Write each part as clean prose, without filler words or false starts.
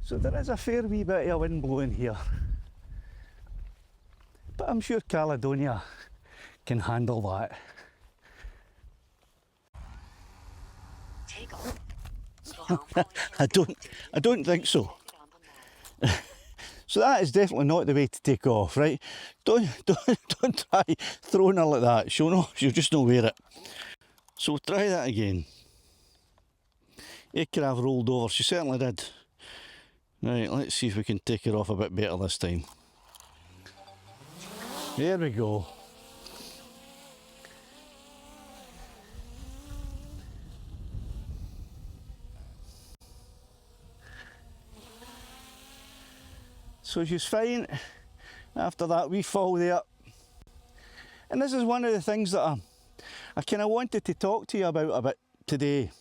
So there is a fair wee bit of wind blowing here, but I'm sure Caledonia can handle that. Takeoff. I don't think so. So that is definitely not the way to take off, right? Don't try throwing her like that. She'll just not wear it. So try that again. Aircraft rolled over. She certainly did. Right, let's see if we can take her off a bit better this time. There we go. So she's fine after that wee fall there. And this is one of the things that I kind of wanted to talk to you about a bit today.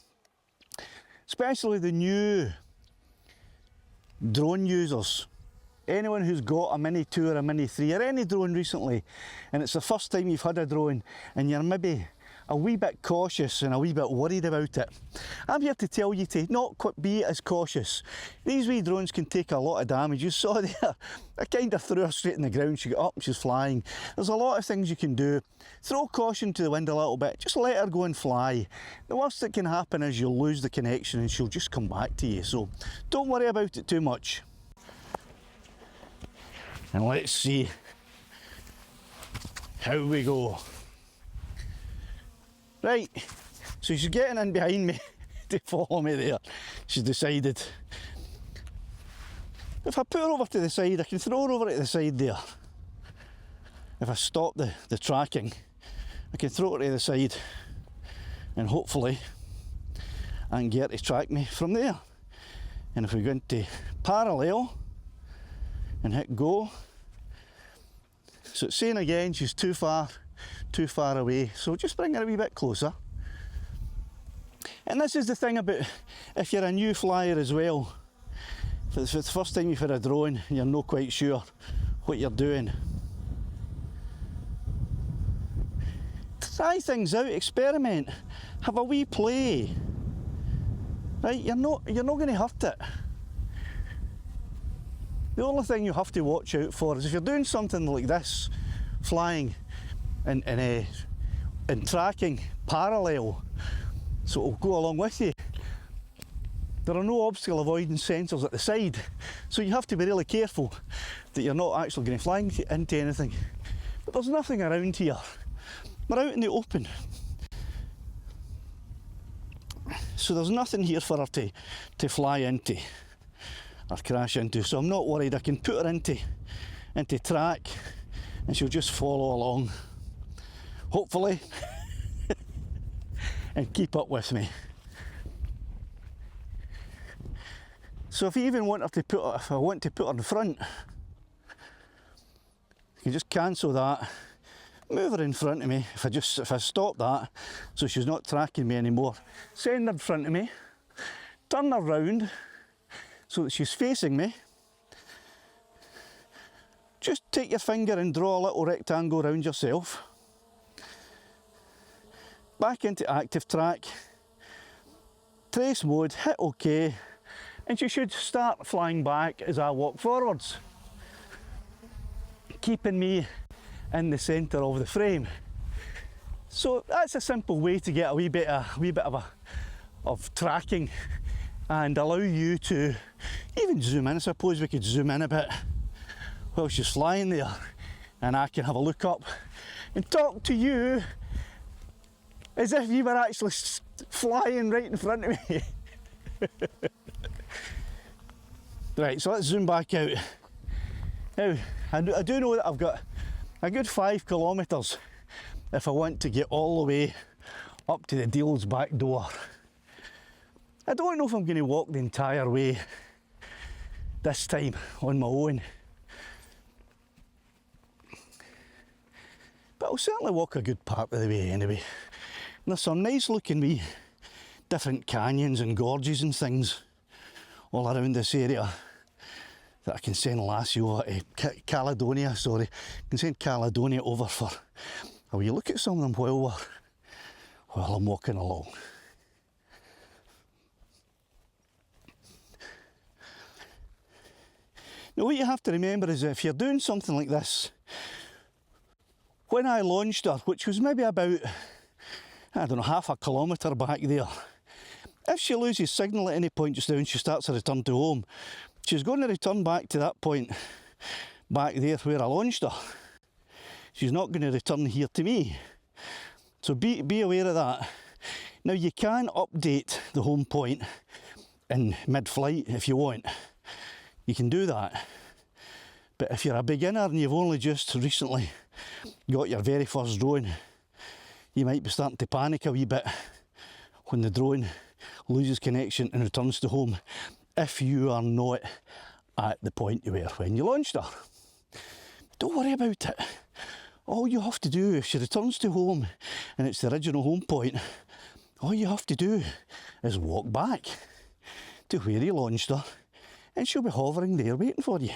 Especially the new drone users. Anyone who's got a Mini 2 or a Mini 3 or any drone recently, and it's the first time you've had a drone and you're maybe a wee bit cautious and a wee bit worried about it. I'm here to tell you to not be as cautious. These wee drones can take a lot of damage. You saw there, I kind of threw her straight in the ground. She got up and she's flying. There's a lot of things you can do. Throw caution to the wind a little bit. Just let her go and fly. The worst that can happen is you'll lose the connection and she'll just come back to you. So don't worry about it too much. And let's see how we go. Right, so she's getting in behind me to follow me there. She's decided. If I put her over to the side, I can throw her over to the side there. If I stop the tracking, I can throw her to the side and hopefully I can get her to track me from there. And if we go into parallel and hit go, so it's saying again she's too far away, so just bring her a wee bit closer. And this is the thing about if you're a new flyer as well, if it's the first time you've had a drone and you're not quite sure what you're doing, try things out, experiment, have a wee play. Right, you're not going to hurt it. The only thing you have to watch out for is if you're doing something like this, flying and tracking parallel, so it'll go along with you. There are no obstacle avoidance sensors at the side, so you have to be really careful that you're not actually going to fly into anything. But there's nothing around here. We're out in the open, so there's nothing here for her to fly into or crash into, so I'm not worried. I can put her into track and she'll just follow along, hopefully, and keep up with me. So if I want to put her in front, I can just cancel that, move her in front of me. If I stop that, so she's not tracking me anymore, send her in front of me, turn her round so that she's facing me. Just take your finger and draw a little rectangle around yourself. Back into active track, trace mode, hit OK, and you should start flying back as I walk forwards, keeping me in the centre of the frame. So that's a simple way to get a wee bit of tracking and allow you to even zoom in. I suppose we could zoom in a bit while she's flying there, and I can have a look up and talk to you as if you were actually flying right in front of me. Right, so let's zoom back out. Now, I do know that I've got a good 5 kilometres if I want to get all the way up to the deal's back door. I don't know if I'm going to walk the entire way this time on my own, but I'll certainly walk a good part of the way anyway. And there's some nice looking wee different canyons and gorges and things all around this area that I can send Lassie over to Caledonia, sorry. I can send Caledonia over for a wee look at some of them while I'm walking along. Now what you have to remember is if you're doing something like this, when I launched her, which was maybe about, I don't know, half a kilometre back there, if she loses signal at any point just now and she starts a return to home, she's going to return back to that point back there where I launched her. She's not going to return here to me. So be aware of that. Now you can update the home point in mid-flight if you want. You can do that. But if you're a beginner and you've only just recently got your very first drone, you might be starting to panic a wee bit when the drone loses connection and returns to home if you are not at the point you were when you launched her. Don't worry about it. All you have to do, if she returns to home and it's the original home point, all you have to do is walk back to where you launched her and she'll be hovering there waiting for you.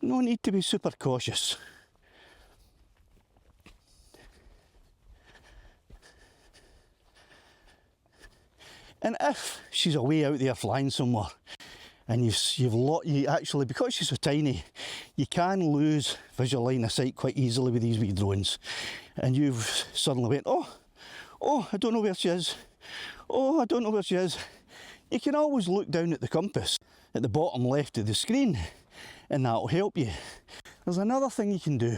No need to be super cautious. And if she's away out there flying somewhere, and you actually, because she's so tiny, you can lose visual line of sight quite easily with these wee drones. And you've suddenly went, oh, I don't know where she is. Oh, I don't know where she is. You can always look down at the compass at the bottom left of the screen, and that'll help you. There's another thing you can do,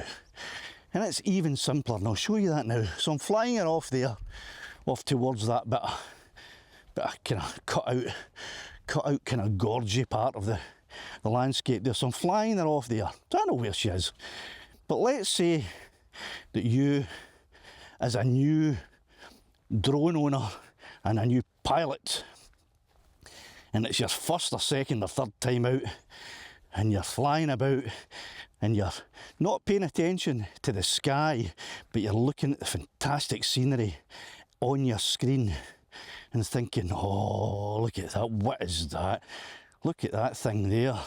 and it's even simpler, and I'll show you that now. So I'm flying her off there, off towards that bit of kind of cut out kind of gorgy part of the landscape there. So I'm flying her off there. So I know where she is. But let's say that you, as a new drone owner and a new pilot, and it's your first or second or third time out, and you're flying about and you're not paying attention to the sky, but you're looking at the fantastic scenery on your screen and thinking, oh, look at that, what is that? Look at that thing there.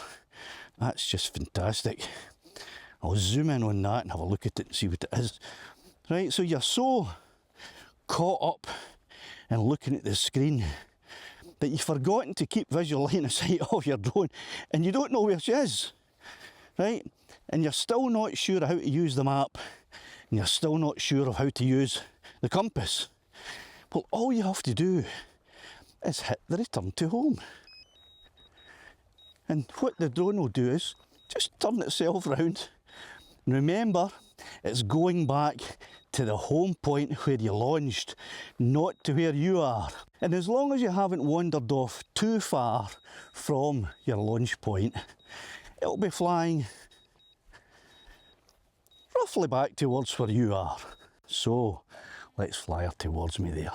That's just fantastic. I'll zoom in on that and have a look at it and see what it is. Right, so you're so caught up in looking at the screen that you've forgotten to keep visual line of sight of your drone, and you don't know where she is, right? And you're still not sure how to use the map, and you're still not sure of how to use the compass. Well, all you have to do is hit the return to home. And what the drone will do is just turn itself round. And remember, it's going back to the home point where you launched, not to where you are. And as long as you haven't wandered off too far from your launch point, it'll be flying roughly back towards where you are. So let's fly her towards me there.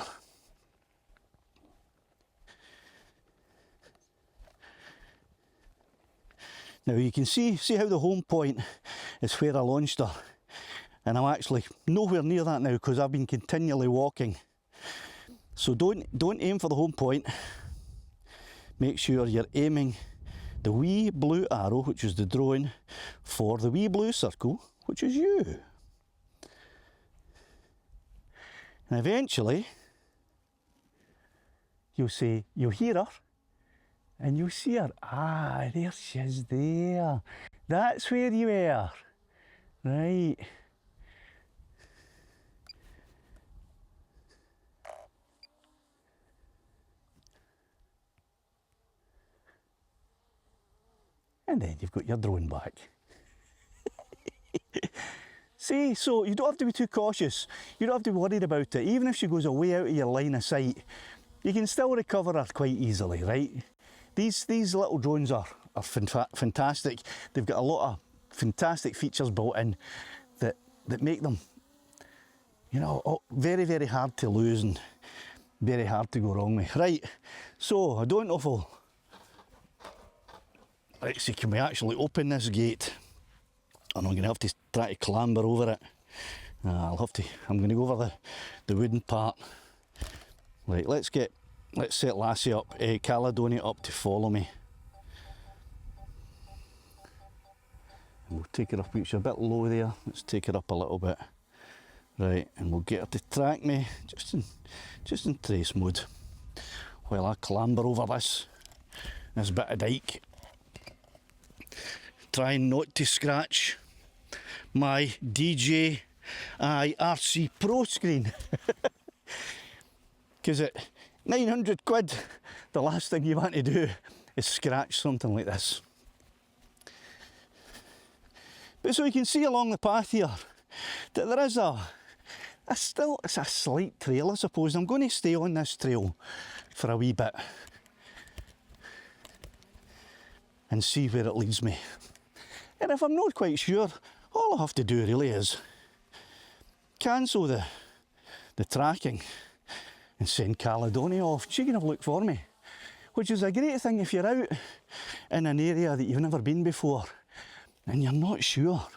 Now you can see how the home point is where I launched her, and I'm actually nowhere near that now because I've been continually walking. So don't aim for the home point. Make sure you're aiming the wee blue arrow, which is the drone, for the wee blue circle, which is you. And eventually you'll hear her and you'll see her. Ah, there she is there. That's where you are. Right. And then you've got your drone back. See, so you don't have to be too cautious. You don't have to be worried about it. Even if she goes away out of your line of sight, you can still recover her quite easily, right? These little drones are fantastic. They've got a lot of fantastic features built in that make them, you know, very, very hard to lose and very hard to go wrong with. Right, so I don't know if I'll... Let's see, can we actually open this gate? And I'm going to have to try to clamber over it. I'm going to go over the wooden part. Right, let's set Lassie up, Caledonia up to follow me. And we'll take her up, she's a bit low there, let's take her up a little bit. Right, and we'll get her to track me, just in trace mode, while I clamber over this bit of dike. trying not to scratch my DJI RC Pro screen. Because at 900 quid, the last thing you want to do is scratch something like this. But so you can see along the path here that there is it's a slight trail, I suppose. I'm going to stay on this trail for a wee bit and see where it leads me. And if I'm not quite sure, all I have to do really is cancel the tracking and send Caledonia off. She can have a look for me, which is a great thing if you're out in an area that you've never been before and you're not sure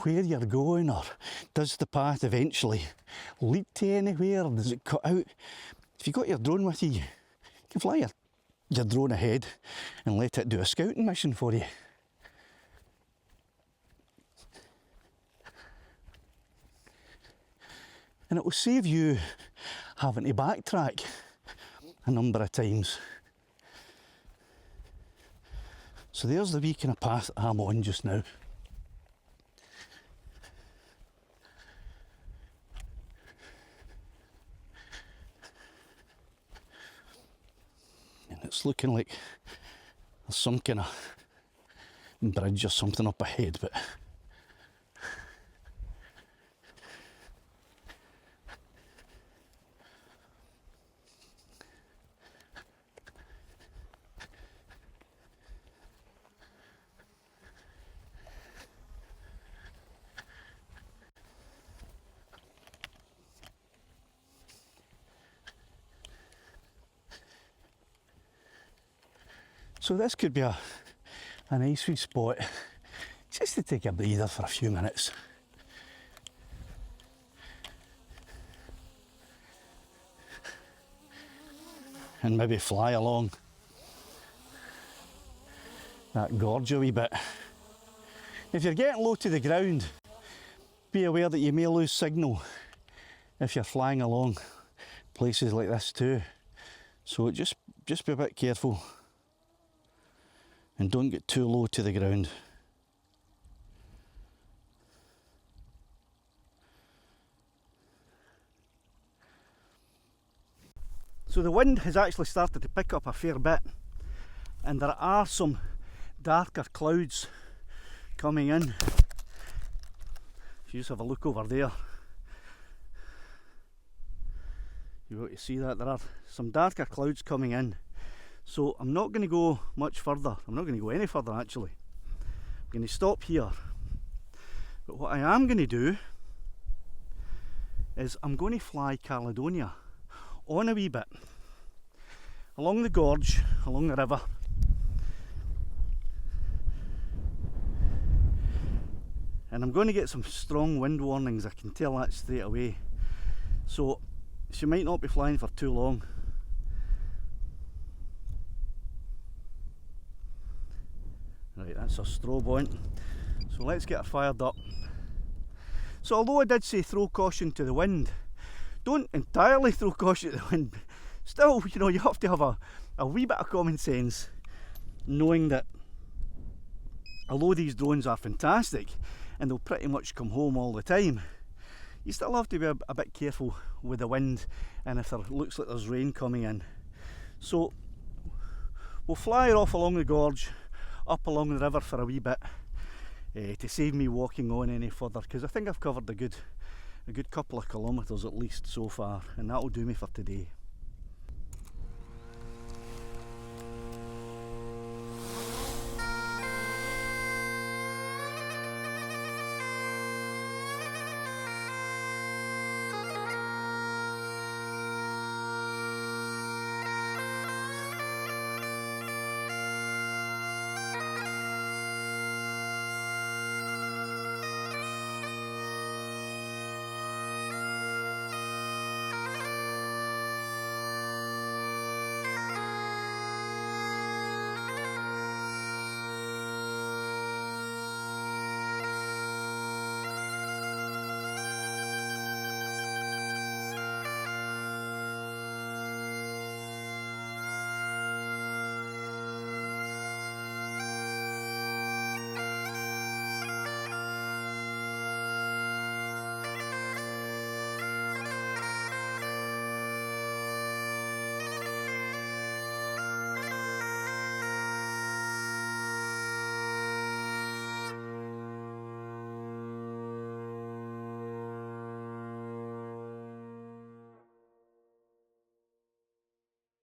where you're going, or does the path eventually lead to anywhere, or does it cut out? If you've got your drone with you, you can fly your drone ahead and let it do a scouting mission for you. And it will save you having to backtrack a number of times. So there's the wee kind of path I'm on just now. And it's looking like there's some kind of bridge or something up ahead, but so this could be a nice wee spot just to take a breather for a few minutes. And maybe fly along that gorge a wee bit. If you're getting low to the ground, be aware that you may lose signal if you're flying along places like this too. So just be a bit careful. And don't get too low to the ground. So the wind has actually started to pick up a fair bit, and there are some darker clouds coming in. If you just have a look over there, you're able to see that there are some darker clouds coming in. So I'm not going to go much further. I'm not going to go any further actually. I'm going to stop here. But what I am going to do is I'm going to fly Caledonia on a wee bit along the gorge, along the river. And I'm going to get some strong wind warnings, I can tell that straight away. So she might not be flying for too long. Right, that's our strobe on. So let's get her fired up. So although I did say throw caution to the wind, don't entirely throw caution to the wind. Still, you know, you have to have a wee bit of common sense, knowing that although these drones are fantastic and they'll pretty much come home all the time, you still have to be a bit careful with the wind and if there looks like there's rain coming in. So we'll fly her off along the gorge, up along the river for a wee bit to save me walking on any further, because I think I've covered a good couple of kilometres at least so far, and that'll do me for today.